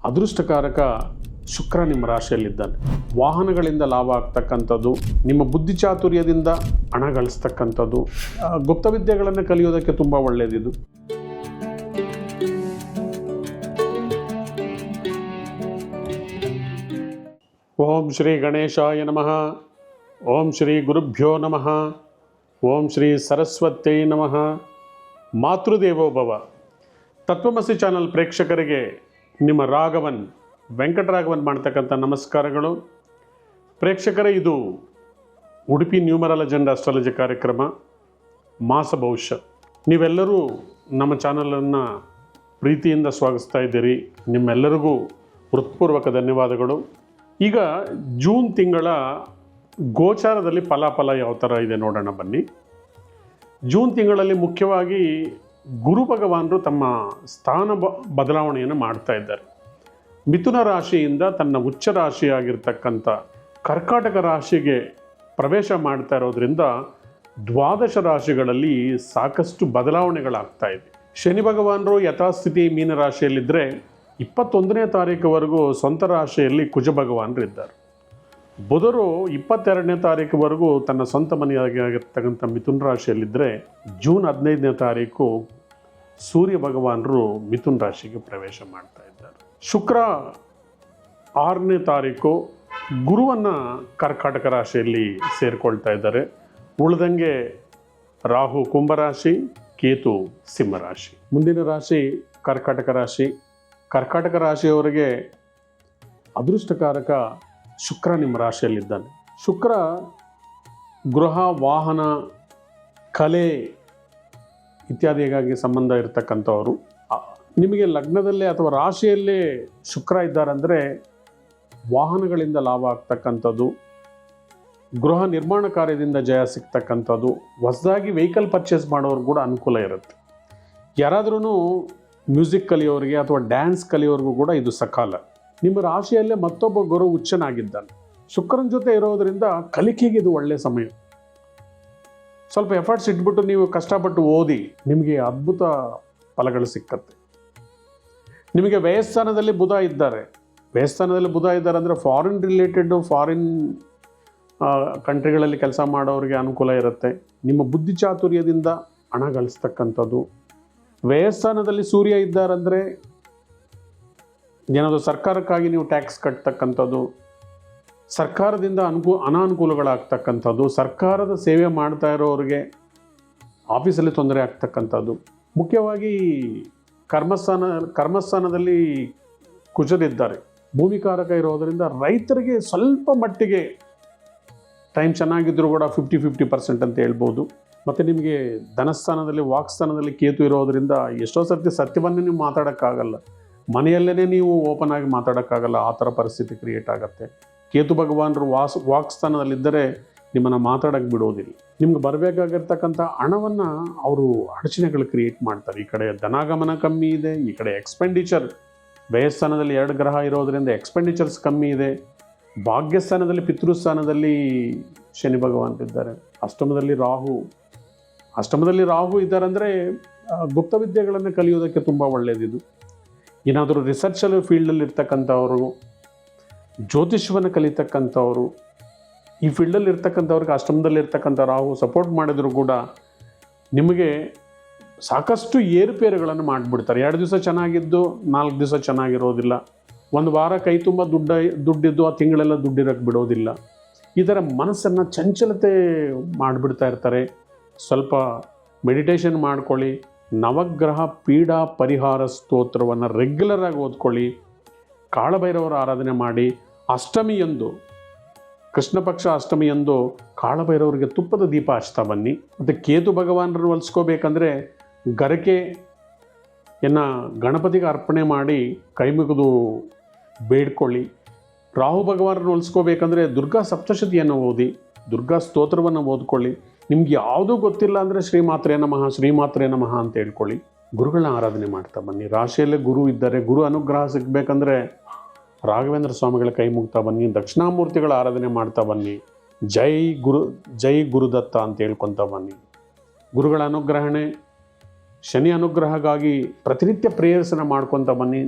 ಅದೃಷ್ಟಕಾರಕ ಶುಕ್ರ ನಿಮ್ಮ ರಾಶಿಯಲ್ಲಿದ್ದಾನೆ. ವಾಹನಗಳಿಂದ ಲಾಭ ಆಗ್ತಕ್ಕಂಥದ್ದು, ನಿಮ್ಮ ಬುದ್ಧಿಚಾತುರ್ಯದಿಂದ ಹಣ ಗಳಿಸ್ತಕ್ಕಂಥದ್ದು, ಗುಪ್ತವಿದ್ಯೆಗಳನ್ನು ಕಲಿಯೋದಕ್ಕೆ ತುಂಬ ಒಳ್ಳೆಯದಿದು. ಓಂ ಶ್ರೀ ಗಣೇಶಾಯ ನಮಃ. ಓಂ ಶ್ರೀ ಗುರುಭ್ಯೋ ನಮಃ. ಓಂ ಶ್ರೀ ಸರಸ್ವತ್ಯೈ ನಮಃ. ಮಾತೃದೇವೋಭವ. ತತ್ವಮಸಿ ಚಾನಲ್ ಪ್ರೇಕ್ಷಕರಿಗೆ ನಿಮ್ಮ ರಾಘವನ್ ವೆಂಕಟರಾಘವನ್ ಮಾಡ್ತಕ್ಕಂಥ ನಮಸ್ಕಾರಗಳು. ಪ್ರೇಕ್ಷಕರೇ, ಇದು ಉಡುಪಿ ನ್ಯೂಮರಲ್ ಅಜೆಂಡಾ ಅಸ್ಟ್ರಾಲಜಿ ಕಾರ್ಯಕ್ರಮ ಮಾಸ ಭವಿಷ್ಯ. ನೀವೆಲ್ಲರೂ ನಮ್ಮ ಚಾನಲನ್ನು ಪ್ರೀತಿಯಿಂದ ಸ್ವಾಗತಿಸ್ತಾ ಇದ್ದೀರಿ. ನಿಮ್ಮೆಲ್ಲರಿಗೂ ಹೃತ್ಪೂರ್ವಕ ಧನ್ಯವಾದಗಳು. ಈಗ ಜೂನ್ ತಿಂಗಳ ಗೋಚಾರದಲ್ಲಿ ಫಲಾಫಲ ಯಾವ ಥರ ಇದೆ ನೋಡೋಣ ಬನ್ನಿ. ಜೂನ್ ತಿಂಗಳಲ್ಲಿ ಮುಖ್ಯವಾಗಿ ಗುರು ಭಗವಾನರು ತಮ್ಮ ಸ್ಥಾನ ಬದಲಾವಣೆಯನ್ನು ಮಾಡ್ತಾ ಇದ್ದಾರೆ. ಮಿಥುನ ರಾಶಿಯಿಂದ ತನ್ನ ಉಚ್ಚ ರಾಶಿಯಾಗಿರ್ತಕ್ಕಂಥ ಕರ್ಕಾಟಕ ರಾಶಿಗೆ ಪ್ರವೇಶ ಮಾಡ್ತಾ ಇರೋದ್ರಿಂದ ದ್ವಾದಶ ರಾಶಿಗಳಲ್ಲಿ ಸಾಕಷ್ಟು ಬದಲಾವಣೆಗಳಾಗ್ತಾ ಇದೆ. ಶನಿ ಭಗವಾನರು ಯಥಾಸ್ಥಿತಿ ಮೀನ ರಾಶಿಯಲ್ಲಿದ್ದರೆ 21ನೇ ತಾರೀಕುವರೆಗೂ ಸ್ವಂತ ರಾಶಿಯಲ್ಲಿ ಕುಜ ಭಗವಾನರು ಇದ್ದಾರೆ. ಬುಧರು 22ನೇ ತಾರೀಕುವರೆಗೂ ತನ್ನ ಸ್ವಂತ ಮನೆಯಾಗಿರ್ತಕ್ಕಂಥ ಮಿಥುನ ರಾಶಿಯಲ್ಲಿದ್ದರೆ ಜೂನ್ 15ನೇ ತಾರೀಕು ಸೂರ್ಯ ಭಗವಾನರು ಮಿಥುನ ರಾಶಿಗೆ ಪ್ರವೇಶ ಮಾಡ್ತಾ ಇದ್ದಾರೆ. ಶುಕ್ರ 6ನೇ ತಾರೀಕು ಗುರುವನ್ನು ಕರ್ಕಾಟಕ ರಾಶಿಯಲ್ಲಿ ಸೇರಿಕೊಳ್ತಾ ಇದ್ದಾರೆ. ಉಳಿದಂಗೆ ರಾಹು ಕುಂಭರಾಶಿ, ಕೇತು ಸಿಂಹರಾಶಿ. ಮುಂದಿನ ರಾಶಿ ಕರ್ಕಾಟಕ ರಾಶಿ. ಕರ್ಕಾಟಕ ರಾಶಿಯವರಿಗೆ ಅದೃಷ್ಟಕಾರಕ ಶುಕ್ರ ನಿಮ್ಮ ರಾಶಿಯಲ್ಲಿದ್ದಾನೆ. ಶುಕ್ರ ಗೃಹ, ವಾಹನ, ಕಲೆ ಇತ್ಯಾದಿಗಾಗಿ ಸಂಬಂಧ ಇರತಕ್ಕಂಥವರು. ನಿಮಗೆ ಲಗ್ನದಲ್ಲೇ ಅಥವಾ ರಾಶಿಯಲ್ಲೇ ಶುಕ್ರ ಇದ್ದಾರಂದರೆ ವಾಹನಗಳಿಂದ ಲಾಭ ಆಗ್ತಕ್ಕಂಥದ್ದು, ಗೃಹ ನಿರ್ಮಾಣ ಕಾರ್ಯದಿಂದ ಜಯ ಸಿಗ್ತಕ್ಕಂಥದ್ದು, ಹೊಸದಾಗಿ ವೆಹಿಕಲ್ ಪರ್ಚೇಸ್ ಮಾಡೋರು ಕೂಡ ಅನುಕೂಲ ಇರುತ್ತೆ. ಯಾರಾದ್ರೂ ಮ್ಯೂಸಿಕ್ ಕಲಿಯೋರಿಗೆ ಅಥವಾ ಡ್ಯಾನ್ಸ್ ಕಲಿಯೋರಿಗೂ ಕೂಡ ಇದು ಸಕಾಲ. ನಿಮ್ಮ ರಾಶಿಯಲ್ಲೇ ಮತ್ತೊಬ್ಬ ಗುರು ಉಚ್ಚನಾಗಿದ್ದಾನೆ. ಶುಕ್ರನ ಜೊತೆ ಇರೋದರಿಂದ ಕಲಿಕೆಗೆ ಇದು ಒಳ್ಳೆಯ ಸಮಯ. ಸ್ವಲ್ಪ ಎಫರ್ಟ್ಸ್ ಇಟ್ಬಿಟ್ಟು ನೀವು ಕಷ್ಟಪಟ್ಟು ಓದಿ, ನಿಮಗೆ ಅದ್ಭುತ ಫಲಗಳು ಸಿಕ್ಕತ್ತೆ. ನಿಮಗೆ ವ್ಯಯಸ್ಥಾನದಲ್ಲಿ ಬುಧ ಇದ್ದಾರೆ. ವ್ಯಯಸ್ಥಾನದಲ್ಲಿ ಬುಧ ಇದ್ದಾರೆ ಅಂದರೆ ಫಾರಿನ್ ರಿಲೇಟೆಡ್, ಫಾರಿನ್ ಕಂಟ್ರಿಗಳಲ್ಲಿ ಕೆಲಸ ಮಾಡೋರಿಗೆ ಅನುಕೂಲ ಇರುತ್ತೆ. ನಿಮ್ಮ ಬುದ್ಧಿಚಾತುರ್ಯದಿಂದ ಹಣ ಗಳಿಸ್ತಕ್ಕಂಥದ್ದು. ವ್ಯಯಸ್ಥಾನದಲ್ಲಿ ಸೂರ್ಯ ಇದ್ದಾರಂದರೆ ಏನಾದರೂ ಸರ್ಕಾರಕ್ಕಾಗಿ ನೀವು ಟ್ಯಾಕ್ಸ್ ಕಟ್ತಕ್ಕಂಥದ್ದು, ಸರ್ಕಾರದಿಂದ ಅನಾನುಕೂಲಗಳಾಗ್ತಕ್ಕಂಥದ್ದು, ಸರ್ಕಾರದ ಸೇವೆ ಮಾಡ್ತಾ ಇರೋರಿಗೆ ಆಫೀಸಲ್ಲಿ ತೊಂದರೆ ಆಗ್ತಕ್ಕಂಥದ್ದು. ಮುಖ್ಯವಾಗಿ ಕರ್ಮಸ್ಥಾನದಲ್ಲಿ ಕುಜರಿದ್ದಾರೆ. ಭೂಮಿಕಾರಕ ಇರೋದರಿಂದ ರೈತರಿಗೆ ಸ್ವಲ್ಪ ಮಟ್ಟಿಗೆ ಟೈಮ್ ಚೆನ್ನಾಗಿದ್ದರೂ ಕೂಡ 50% ಅಂತ ಹೇಳ್ಬೋದು. ಮತ್ತು ನಿಮಗೆ ಧನಸ್ಥಾನದಲ್ಲಿ, ವಾಕ್ಸ್ಥಾನದಲ್ಲಿ ಕೇತು ಇರೋದರಿಂದ ಎಷ್ಟೋ ಸರ್ತಿ ಸತ್ಯವನ್ನೇ ನೀವು ಮಾತಾಡೋಕ್ಕಾಗಲ್ಲ. ಮನೆಯಲ್ಲೇ ನೀವು ಓಪನ್ ಆಗಿ ಮಾತಾಡೋಕ್ಕಾಗಲ್ಲ, ಆ ಥರ ಪರಿಸ್ಥಿತಿ ಕ್ರಿಯೇಟ್ ಆಗುತ್ತೆ. ಕೇತು ಭಗವಾನರು ವಾಕ್ಸ್ಥಾನದಲ್ಲಿದ್ದರೆ ನಿಮ್ಮನ್ನು ಮಾತಾಡೋಕ್ಕೆ ಬಿಡೋದಿಲ್ಲ. ನಿಮ್ಗೆ ಬರಬೇಕಾಗಿರ್ತಕ್ಕಂಥ ಹಣವನ್ನು ಅವರು ಅಡಚಣೆಗಳು ಕ್ರಿಯೇಟ್ ಮಾಡ್ತಾರೆ. ಈ ಕಡೆ ಧನಾಗಮನ ಕಮ್ಮಿ ಇದೆ, ಈ ಕಡೆ ಎಕ್ಸ್ಪೆಂಡಿಚರ್. ವ್ಯಯಸ್ಥಾನದಲ್ಲಿ 2 ಗ್ರಹ ಇರೋದರಿಂದ ಎಕ್ಸ್ಪೆಂಡಿಚರ್ಸ್ ಕಮ್ಮಿ ಇದೆ. ಭಾಗ್ಯಸ್ಥಾನದಲ್ಲಿ, ಪಿತೃಸ್ಥಾನದಲ್ಲಿ ಶನಿ ಭಗವಾನರಿದ್ದಾರೆ. ಅಷ್ಟಮದಲ್ಲಿ ರಾಹು ಇದ್ದಾರೆ ಅಂದರೆ ಗುಪ್ತವಿದ್ಯೆಗಳನ್ನು ಕಲಿಯೋದಕ್ಕೆ ತುಂಬ ಒಳ್ಳೆಯದಿದು. ಏನಾದರೂ ರಿಸರ್ಚಲ್ಲಿ ಫೀಲ್ಡಲ್ಲಿ ಇರ್ತಕ್ಕಂಥವರು, ಜ್ಯೋತಿಷ್ಯವನ್ನು ಕಲಿತಕ್ಕಂಥವರು, ಈ ಫೀಲ್ಡಲ್ಲಿ ಇರ್ತಕ್ಕಂಥವ್ರಿಗೆ ಅಷ್ಟಮದಲ್ಲಿರ್ತಕ್ಕಂಥ ರಾಹು ಸಪೋರ್ಟ್ ಮಾಡಿದರೂ ಕೂಡ ನಿಮಗೆ ಸಾಕಷ್ಟು ಏರುಪೇರುಗಳನ್ನು ಮಾಡಿಬಿಡ್ತಾರೆ. 2 ದಿವಸ ಚೆನ್ನಾಗಿದ್ದು 4 ದಿವಸ ಚೆನ್ನಾಗಿರೋದಿಲ್ಲ. ಒಂದು ವಾರ ಕೈ ತುಂಬ ದುಡ್ಡಿದ್ದು ಆ ತಿಂಗಳೆಲ್ಲ ದುಡ್ಡಿರೋಕ್ಕೆ ಬಿಡೋದಿಲ್ಲ. ಈ ಥರ ಮನಸ್ಸನ್ನು ಚಂಚಲತೆ ಮಾಡಿಬಿಡ್ತಾ ಇರ್ತಾರೆ. ಸ್ವಲ್ಪ ಮೆಡಿಟೇಷನ್ ಮಾಡ್ಕೊಳ್ಳಿ. ನವಗ್ರಹ ಪೀಡಾ ಪರಿಹಾರ ಸ್ತೋತ್ರವನ್ನು ರೆಗ್ಯುಲರ್ ಆಗಿ ಓದ್ಕೊಳ್ಳಿ. ಕಾಳಭೈರವರ ಆರಾಧನೆ ಮಾಡಿ. ಅಷ್ಟಮಿಯಂದು, ಕೃಷ್ಣ ಪಕ್ಷ ಅಷ್ಟಮಿಯಂದು ಕಾಳಭೈರವರಿಗೆ ತುಪ್ಪದ ದೀಪ ಹಚ್ತಾ ಬನ್ನಿ. ಮತ್ತು ಕೇತು ಭಗವಾನರನ್ನು ಹೊಲಿಸ್ಕೋಬೇಕಂದ್ರೆ ಗರಿಕೆಯನ್ನು ಗಣಪತಿಗೆ ಅರ್ಪಣೆ ಮಾಡಿ ಕೈ ಮುಗಿದು ಬೇಡ್ಕೊಳ್ಳಿ. ರಾಹು ಭಗವಾನರನ್ನು ಹೊಲಿಸ್ಕೋಬೇಕಂದ್ರೆ ದುರ್ಗಾ ಸಪ್ತಶತಿಯನ್ನು ಓದಿ, ದುರ್ಗಾ ಸ್ತೋತ್ರವನ್ನು ಓದ್ಕೊಳ್ಳಿ. ನಿಮ್ಗೆ ಯಾವುದೂ ಗೊತ್ತಿಲ್ಲ ಅಂದರೆ ಶ್ರೀಮಾತ್ರೇ ನಮಃ, ಶ್ರೀಮಾತ್ರೇ ನಮಃ ಅಂತ ಹೇಳ್ಕೊಳ್ಳಿ. ಗುರುಗಳನ್ನ ಆರಾಧನೆ ಮಾಡ್ತಾ ಬನ್ನಿ. ರಾಶಿಯಲ್ಲೇ ಗುರು ಇದ್ದಾರೆ. ಗುರು ಅನುಗ್ರಹ ಸಿಗಬೇಕಂದ್ರೆ ರಾಘವೇಂದ್ರ ಸ್ವಾಮಿಗಳ ಕೈ ಮುಗ್ತಾ ಬನ್ನಿ. ದಕ್ಷಿಣಾಮೂರ್ತಿಗಳ ಆರಾಧನೆ ಮಾಡ್ತಾ ಬನ್ನಿ. ಜೈ ಗುರುದತ್ತ ಅಂತ ಹೇಳ್ಕೊತಾ ಬನ್ನಿ. ಗುರುಗಳ ಅನುಗ್ರಹಣೆ, ಶನಿ ಅನುಗ್ರಹಕ್ಕಾಗಿ ಪ್ರತಿನಿತ್ಯ ಪ್ರೇಯರ್ಸನ್ನು ಮಾಡ್ಕೊತ ಬನ್ನಿ.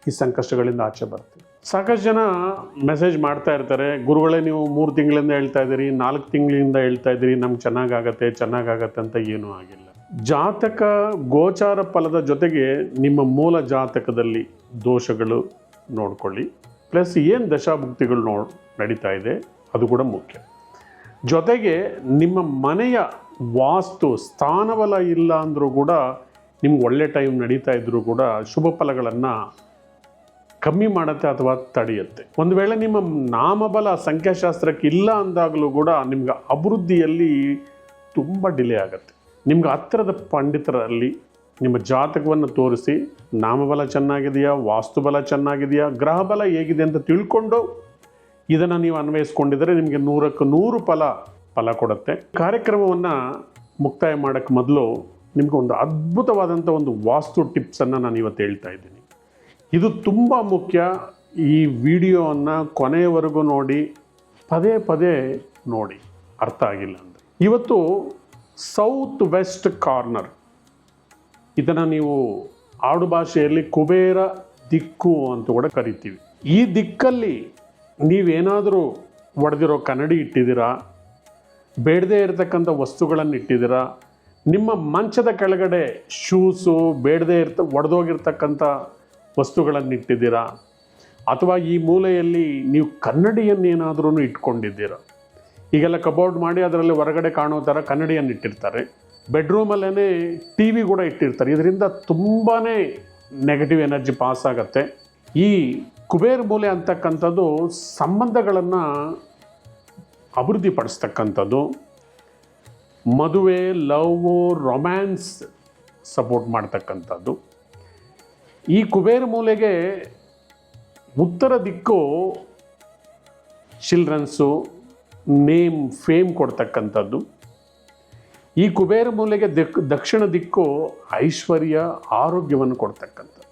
ಈ ಸಂಕಷ್ಟಗಳಿಂದ ಆಚೆ ಬರ್ತೀವಿ. ಸಾಕಷ್ಟು ಜನ ಮೆಸೇಜ್ ಮಾಡ್ತಾ ಇರ್ತಾರೆ, ಗುರುಗಳೇ ನೀವು 3 ತಿಂಗಳಿಂದ ಹೇಳ್ತಾ ಇದ್ದೀರಿ, 4 ತಿಂಗಳಿಂದ ಹೇಳ್ತಾ ಇದ್ದೀರಿ, ನಮ್ಗೆ ಚೆನ್ನಾಗಾಗತ್ತೆ ಅಂತ ಏನೂ ಆಗಿಲ್ಲ. ಜಾತಕ ಗೋಚಾರ ಫಲದ ಜೊತೆಗೆ ನಿಮ್ಮ ಮೂಲ ಜಾತಕದಲ್ಲಿ ದೋಷಗಳು ನೋಡ್ಕೊಳ್ಳಿ, ಪ್ಲಸ್ ಏನು ದಶಾಭುಕ್ತಿಗಳು ನಡೀತಾ ಇದೆ ಅದು ಕೂಡ ಮುಖ್ಯ. ಜೊತೆಗೆ ನಿಮ್ಮ ಮನೆಯ ವಾಸ್ತು ಸ್ಥಾನಬಲ ಇಲ್ಲ ಅಂದರೂ ಕೂಡ ನಿಮ್ಗೆ ಒಳ್ಳೆ ಟೈಮ್ ನಡೀತಾ ಇದ್ದರೂ ಕೂಡ ಶುಭ ಫಲಗಳನ್ನು ಕಮ್ಮಿ ಮಾಡುತ್ತೆ ಅಥವಾ ತಡೆಯುತ್ತೆ. ಒಂದು ವೇಳೆ ನಿಮ್ಮ ನಾಮಬಲ ಸಂಖ್ಯಾಶಾಸ್ತ್ರಕ್ಕೆ ಇಲ್ಲ ಅಂದಾಗಲೂ ಕೂಡ ನಿಮ್ಗೆ ಅಭಿವೃದ್ಧಿಯಲ್ಲಿ ತುಂಬ ಡಿಲೇ ಆಗುತ್ತೆ. ನಿಮ್ಗೆ ಹತ್ತಿರದ ಪಂಡಿತರಲ್ಲಿ ನಿಮ್ಮ ಜಾತಕವನ್ನು ತೋರಿಸಿ ನಾಮಬಲ ಚೆನ್ನಾಗಿದೆಯಾ, ವಾಸ್ತುಬಲ ಚೆನ್ನಾಗಿದೆಯಾ, ಗ್ರಹ ಬಲ ಹೇಗಿದೆ ಅಂತ ತಿಳ್ಕೊಂಡು ಇದನ್ನು ನೀವು ಅನ್ವಯಿಸ್ಕೊಂಡಿದ್ದರೆ ನಿಮಗೆ 100ಕ್ಕೆ 100 ಫಲ ಕೊಡುತ್ತೆ. ಕಾರ್ಯಕ್ರಮವನ್ನು ಮುಕ್ತಾಯ ಮಾಡೋಕ್ಕೆ ಮೊದಲು ನಿಮಗೆ ಒಂದು ಅದ್ಭುತವಾದಂಥ ಒಂದು ವಾಸ್ತು ಟಿಪ್ಸನ್ನು ನಾನು ಇವತ್ತು ಹೇಳ್ತಾ ಇದ್ದೀನಿ. ಇದು ತುಂಬ ಮುಖ್ಯ. ಈ ವಿಡಿಯೋವನ್ನು ಕೊನೆಯವರೆಗೂ ನೋಡಿ, ಪದೇ ನೋಡಿ, ಅರ್ಥ ಆಗಿಲ್ಲ ಅಂದರೆ. ಇವತ್ತು ಸೌತ್ ವೆಸ್ಟ್ ಕಾರ್ನರ್, ಇದನ್ನು ನೀವು ಆಡು ಭಾಷೆಯಲ್ಲಿ ಕುಬೇರ ದಿಕ್ಕು ಅಂತ ಕೂಡ ಕರಿತೀವಿ. ಈ ದಿಕ್ಕಲ್ಲಿ ನೀವೇನಾದರೂ ಒಡೆದಿರೋ ಕನ್ನಡಿ ಇಟ್ಟಿದ್ದೀರಾ, ಬೇಡದೇ ಇರತಕ್ಕಂಥ ವಸ್ತುಗಳನ್ನು ಇಟ್ಟಿದ್ದೀರಾ, ನಿಮ್ಮ ಮಂಚದ ಕೆಳಗಡೆ ಶೂಸು ಬೇಡದೇ ಒಡೆದೋಗಿರ್ತಕ್ಕಂಥ ವಸ್ತುಗಳನ್ನು ಇಟ್ಟಿದ್ದೀರಾ, ಅಥವಾ ಈ ಮೂಲೆಯಲ್ಲಿ ನೀವು ಕನ್ನಡಿಯನ್ನೇನಾದ್ರೂ ಇಟ್ಕೊಂಡಿದ್ದೀರಾ. ಈಗೆಲ್ಲ ಕಬೋರ್ಡ್ ಮಾಡಿ ಅದರಲ್ಲಿ ಹೊರಗಡೆ ಕಾಣೋ ಥರ ಕನ್ನಡಿಯನ್ನು ಇಟ್ಟಿರ್ತಾರೆ. ಬೆಡ್ರೂಮಲ್ಲೇ ಟಿ ವಿ ಕೂಡ ಇಟ್ಟಿರ್ತಾರೆ. ಇದರಿಂದ ತುಂಬಾ ನೆಗೆಟಿವ್ ಎನರ್ಜಿ ಪಾಸ್ ಆಗುತ್ತೆ. ಈ ಕುಬೇರ್ ಮೂಲೆ ಅಂತಕ್ಕಂಥದ್ದು ಸಂಬಂಧಗಳನ್ನು ಅಭಿವೃದ್ಧಿಪಡಿಸ್ತಕ್ಕಂಥದ್ದು, ಮದುವೆ, ಲವ್, ರೊಮ್ಯಾನ್ಸ್ ಸಪೋರ್ಟ್ ಮಾಡ್ತಕ್ಕಂಥದ್ದು. ಈ ಕುಬೇರ ಮೂಲೆಗೆ ಉತ್ತರ ದಿಕ್ಕು ಚಿಲ್ಡ್ರನ್ಸು, ನೇಮ್, ಫೇಮ್ ಕೊಡ್ತಕ್ಕಂಥದ್ದು. ಈ ಕುಬೇರ ಮೂಲೆಗೆ ದಕ್ಷಿಣ ದಿಕ್ಕು ಐಶ್ವರ್ಯ, ಆರೋಗ್ಯವನ್ನು ಕೊಡ್ತಕ್ಕಂಥದ್ದು.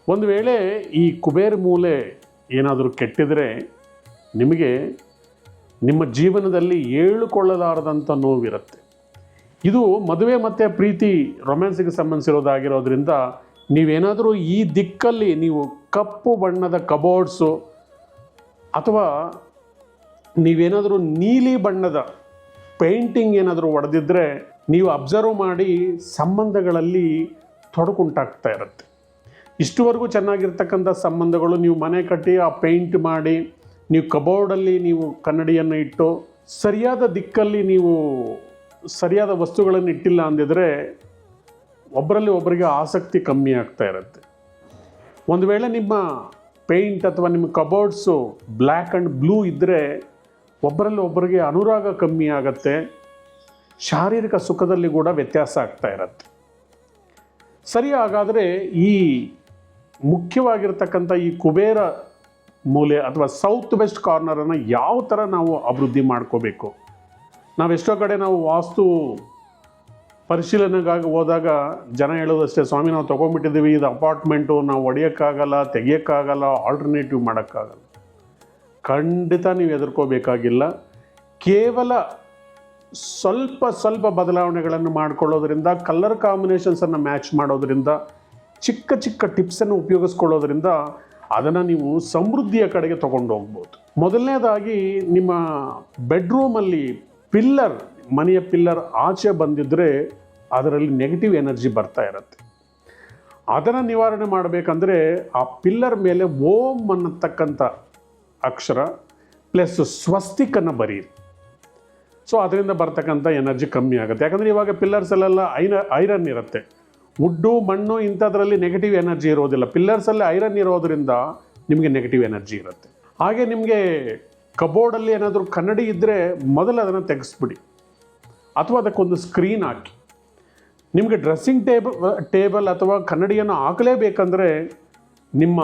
ಒಂದು ವೇಳೆ ಈ ಕುಬೇರ ಮೂಲೆ ಏನಾದರೂ ಕೆಟ್ಟಿದರೆ ನಿಮಗೆ ನಿಮ್ಮ ಜೀವನದಲ್ಲಿ ಹೇಳಿಕೊಳ್ಳಲಾರದಂಥ ನೋವಿರುತ್ತೆ. ಇದು ಮದುವೆ ಮತ್ತು ಪ್ರೀತಿ, ರೊಮ್ಯಾನ್ಸಿಗೆ ಸಂಬಂಧಿಸಿರೋದಾಗಿರೋದ್ರಿಂದ ನೀವೇನಾದರೂ ಈ ದಿಕ್ಕಲ್ಲಿ ನೀವು ಕಪ್ಪು ಬಣ್ಣದ ಕಬೋರ್ಡ್ಸು ಅಥವಾ ನೀವೇನಾದರೂ ನೀಲಿ ಬಣ್ಣದ ಪೇಂಟಿಂಗ್ ಏನಾದರೂ ಹೊಡೆದಿದ್ದರೆ ನೀವು ಅಬ್ಸರ್ವ್ ಮಾಡಿ ಸಂಬಂಧಗಳಲ್ಲಿ ತೊಡಕುಂಟಾಗ್ತಾ ಇರುತ್ತೆ. ಇಷ್ಟುವರೆಗೂ ಚೆನ್ನಾಗಿರ್ತಕ್ಕಂಥ ಸಂಬಂಧಗಳು ನೀವು ಮನೆ ಕಟ್ಟಿ ಆ ಪೇಂಟ್ ಮಾಡಿ ನೀವು ಕಬೋರ್ಡಲ್ಲಿ ನೀವು ಕನ್ನಡಿಯನ್ನು ಇಟ್ಟು ಸರಿಯಾದ ದಿಕ್ಕಲ್ಲಿ ನೀವು ಸರಿಯಾದ ವಸ್ತುಗಳನ್ನು ಇಟ್ಟಿಲ್ಲ ಅಂದಿದ್ರೆ ಒಬ್ಬರಲ್ಲಿ ಒಬ್ಬರಿಗೆ ಆಸಕ್ತಿ ಕಮ್ಮಿ ಆಗ್ತಾ ಇರುತ್ತೆ. ಒಂದು ವೇಳೆ ನಿಮ್ಮ ಪೇಂಟ್ ಅಥವಾ ನಿಮ್ಮ ಕಬೋರ್ಡ್ಸು ಬ್ಲ್ಯಾಕ್ ಆ್ಯಂಡ್ ಬ್ಲೂ ಇದ್ದರೆ ಒಬ್ಬರಲ್ಲಿ ಒಬ್ಬರಿಗೆ ಅನುರಾಗ ಕಮ್ಮಿ ಆಗುತ್ತೆ, ಶಾರೀರಿಕ ಸುಖದಲ್ಲಿ ಕೂಡ ವ್ಯತ್ಯಾಸ ಆಗ್ತಾ ಇರುತ್ತೆ. ಸರಿ, ಹಾಗಾದರೆ ಈ ಮುಖ್ಯವಾಗಿರ್ತಕ್ಕಂಥ ಈ ಕುಬೇರ ಮೂಲೆ ಅಥವಾ ಸೌತ್ ವೆಸ್ಟ್ ಕಾರ್ನರನ್ನು ಯಾವ ಥರ ನಾವು ಅಭಿವೃದ್ಧಿ ಮಾಡ್ಕೋಬೇಕು? ನಾವೆಷ್ಟೋ ಕಡೆ ನಾವು ವಾಸ್ತು ಪರಿಶೀಲನೆಗಾಗಿ ಹೋದಾಗ ಜನ ಹೇಳೋದಷ್ಟೇ, ಸ್ವಾಮಿ ನಾವು ತೊಗೊಂಡ್ಬಿಟ್ಟಿದ್ದೀವಿ, ಇದು ಅಪಾರ್ಟ್ಮೆಂಟು, ನಾವು ಹೊಡೆಯೋಕ್ಕಾಗಲ್ಲ, ತೆಗಿಯೋಕ್ಕಾಗಲ್ಲ, ಆಲ್ಟರ್ನೇಟಿವ್ ಮಾಡೋಕ್ಕಾಗಲ್ಲ. ಖಂಡಿತ ನೀವು ಹೆದರ್ಕೋಬೇಕಾಗಿಲ್ಲ. ಕೇವಲ ಸ್ವಲ್ಪ ಬದಲಾವಣೆಗಳನ್ನು ಮಾಡಿಕೊಳ್ಳೋದ್ರಿಂದ, ಕಲರ್ ಕಾಂಬಿನೇಷನ್ಸನ್ನು ಮ್ಯಾಚ್ ಮಾಡೋದ್ರಿಂದ, ಚಿಕ್ಕ ಟಿಪ್ಸನ್ನು ಉಪಯೋಗಿಸ್ಕೊಳ್ಳೋದ್ರಿಂದ ಅದನ್ನು ನೀವು ಸಮೃದ್ಧಿಯ ಕಡೆಗೆ ತೊಗೊಂಡು ಹೋಗ್ಬೋದು. ಮೊದಲನೇದಾಗಿ ನಿಮ್ಮ ಬೆಡ್ರೂಮಲ್ಲಿ ಪಿಲ್ಲರ್, ಮನೆಯ ಪಿಲ್ಲರ್ ಆಚೆ ಬಂದಿದ್ದರೆ ಅದರಲ್ಲಿ ನೆಗೆಟಿವ್ ಎನರ್ಜಿ ಬರ್ತಾ ಇರುತ್ತೆ. ಅದನ್ನು ನಿವಾರಣೆ ಮಾಡಬೇಕಂದ್ರೆ ಆ ಪಿಲ್ಲರ್ ಮೇಲೆ ಓಂ ಅನ್ನತಕ್ಕಂಥ ಅಕ್ಷರ ಪ್ಲಸ್ ಸ್ವಸ್ತಿಕನ್ನು ಬರೀರಿ. ಸೊ ಅದರಿಂದ ಬರ್ತಕ್ಕಂಥ ಎನರ್ಜಿ ಕಮ್ಮಿ ಆಗುತ್ತೆ. ಯಾಕಂದರೆ ಇವಾಗ ಪಿಲ್ಲರ್ಸಲ್ಲೆಲ್ಲ ಐರನ್ ಇರುತ್ತೆ, ವುಡ್ಡು, ಮಣ್ಣು ಇಂಥದ್ರಲ್ಲಿ ನೆಗೆಟಿವ್ ಎನರ್ಜಿ ಇರೋದಿಲ್ಲ. ಪಿಲ್ಲರ್ಸಲ್ಲಿ ಐರನ್ ಇರೋದರಿಂದ ನಿಮಗೆ ನೆಗೆಟಿವ್ ಎನರ್ಜಿ ಇರುತ್ತೆ. ಹಾಗೆ ನಿಮಗೆ ಕಬೋರ್ಡಲ್ಲಿ ಏನಾದರೂ ಕನ್ನಡಿ ಇದ್ದರೆ ಮೊದಲು ಅದನ್ನು ತೆಗೆಸ್ಬಿಡಿ, ಅಥವಾ ಅದಕ್ಕೊಂದು ಸ್ಕ್ರೀನ್ ಹಾಕಿ. ನಿಮಗೆ ಡ್ರೆಸ್ಸಿಂಗ್ ಟೇಬಲ್ ಅಥವಾ ಕನ್ನಡಿಯನ್ನು ಹಾಕಲೇಬೇಕಂದ್ರೆ ನಿಮ್ಮ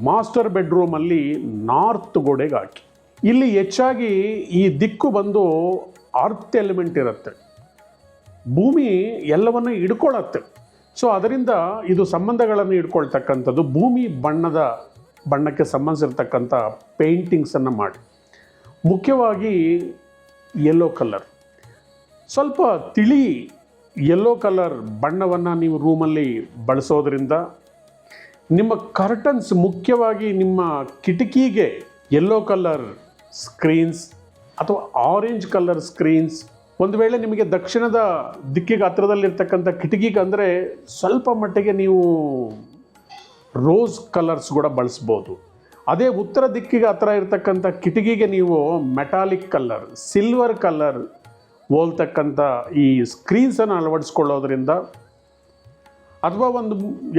ಮಾಸ್ಟರ್ ಬೆಡ್ರೂಮಲ್ಲಿ ನಾರ್ತ್ ಗೋಡೆಗೆ ಹಾಕಿ. ಇಲ್ಲಿ ಹೆಚ್ಚಾಗಿ ಈ ದಿಕ್ಕು ಬಂದು ಅರ್ತ್ ಎಲಿಮೆಂಟ್ ಇರುತ್ತೆ, ಭೂಮಿ ಎಲ್ಲವನ್ನು ಹಿಡ್ಕೊಳ್ಳುತ್ತೆ. ಸೊ ಅದರಿಂದ ಇದು ಸಂಬಂಧಗಳನ್ನು ಇಟ್ಕೊಳ್ತಕ್ಕಂಥದ್ದು. ಭೂಮಿ ಬಣ್ಣಕ್ಕೆ ಸಂಬಂಧಿಸಿರ್ತಕ್ಕಂಥ ಪೇಂಟಿಂಗ್ಸನ್ನು ಮಾಡಿ, ಮುಖ್ಯವಾಗಿ ಯೆಲ್ಲೋ ಕಲರ್, ಸ್ವಲ್ಪ ತಿಳಿ ಯೆಲ್ಲೋ ಕಲರ್ ಬಣ್ಣವನ್ನು ನೀವು ರೂಮಲ್ಲಿ ಬಳಸೋದ್ರಿಂದ ನಿಮ್ಮ ಕರ್ಟನ್ಸ್, ಮುಖ್ಯವಾಗಿ ನಿಮ್ಮ ಕಿಟಕಿಗೆ ಯೆಲ್ಲೋ ಕಲರ್ ಸ್ಕ್ರೀನ್ಸ್ ಅಥವಾ ಆರೆಂಜ್ ಕಲರ್ ಸ್ಕ್ರೀನ್ಸ್. ಒಂದು ವೇಳೆ ನಿಮಗೆ ದಕ್ಷಿಣದ ದಿಕ್ಕಿಗೆ ಹತ್ತಿರದಲ್ಲಿರ್ತಕ್ಕಂಥ ಕಿಟಕಿಗೆ ಅಂದರೆ ಸ್ವಲ್ಪ ಮಟ್ಟಿಗೆ ನೀವು ರೋಸ್ ಕಲರ್ಸ್ ಕೂಡ ಬಳಸ್ಬೋದು. ಅದೇ ಉತ್ತರ ದಿಕ್ಕಿಗೆ ಹತ್ತಿರ ಇರ್ತಕ್ಕಂಥ ಕಿಟಕಿಗೆ ನೀವು ಮೆಟಾಲಿಕ್ ಕಲರ್, ಸಿಲ್ವರ್ ಕಲರ್ ಹೋಲ್ತಕ್ಕಂಥ ಈ ಸ್ಕ್ರೀನ್ಸನ್ನು ಅಳವಡಿಸ್ಕೊಳ್ಳೋದ್ರಿಂದ, ಅಥವಾ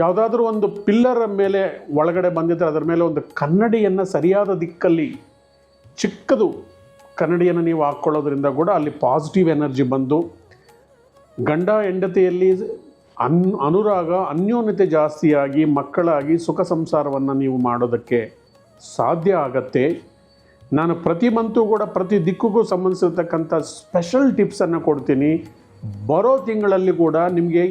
ಯಾವುದಾದ್ರೂ ಒಂದು ಪಿಲ್ಲರ್ ಮೇಲೆ ಒಳಗಡೆ ಬಂದಿದ್ದರೆ ಅದರ ಮೇಲೆ ಒಂದು ಕನ್ನಡಿಯನ್ನು ಸರಿಯಾದ ದಿಕ್ಕಲ್ಲಿ ಚಿಕ್ಕದು ಕನ್ನಡಿಯನ್ನು ನೀವು ಹಾಕ್ಕೊಳ್ಳೋದ್ರಿಂದ ಕೂಡ ಅಲ್ಲಿ ಪಾಸಿಟಿವ್ ಎನರ್ಜಿ ಬಂದು ಗಂಡ ಹೆಂಡತಿಯಲ್ಲಿ ಅನುರಾಗ, ಅನ್ಯೋನ್ಯತೆ ಜಾಸ್ತಿಯಾಗಿ ಮಕ್ಕಳಾಗಿ ಸುಖ ಸಂಸಾರವನ್ನು ನೀವು ಮಾಡೋದಕ್ಕೆ ಸಾಧ್ಯ ಆಗತ್ತೆ. ನಾನು ಪ್ರತಿ ಮಂತು ಕೂಡ ಪ್ರತಿ ದಿಕ್ಕಿಗೂ ಸಂಬಂಧಿಸಿರ್ತಕ್ಕಂಥ ಸ್ಪೆಷಲ್ ಟಿಪ್ಸನ್ನು ಕೊಡ್ತೀನಿ. ಬರೋ ತಿಂಗಳಲ್ಲಿ ಕೂಡ ನಿಮಗೆ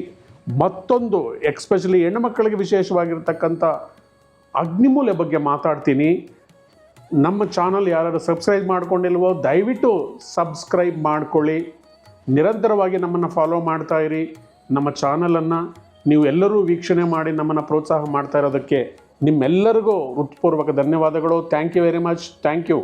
ಮತ್ತೊಂದು ಎಕ್ಸ್ಪೆಷಲಿ ಹೆಣ್ಣುಮಕ್ಕಳಿಗೆ ವಿಶೇಷವಾಗಿರ್ತಕ್ಕಂಥ ಅಗ್ನಿಮೂಲೆ ಬಗ್ಗೆ ಮಾತಾಡ್ತೀನಿ. ನಮ್ಮ ಚಾನಲ್ ಯಾರು ಸಬ್ಸ್ಕ್ರೈಬ್ ಮಾಡ್ಕೊಂಡಿಲ್ವೋ ದಯವಿಟ್ಟು ಸಬ್ಸ್ಕ್ರೈಬ್ ಮಾಡ್ಕೊಳ್ಳಿ. ನಿರಂತರವಾಗಿ ನಮ್ಮನ್ನು ಫಾಲೋ ಮಾಡ್ತಾ ಇರಿ. ನಮ್ಮ ಚಾನಲನ್ನು ನೀವು ಎಲ್ಲರೂ ವೀಕ್ಷಣೆ ಮಾಡಿ ನಮ್ಮನ್ನು ಪ್ರೋತ್ಸಾಹ ಮಾಡ್ತಾ ಇರೋದಕ್ಕೆ ನಿಮ್ಮೆಲ್ಲರಿಗೂ ಹೃತ್ಪೂರ್ವಕ ಧನ್ಯವಾದಗಳು. Thank you very much. Thank you.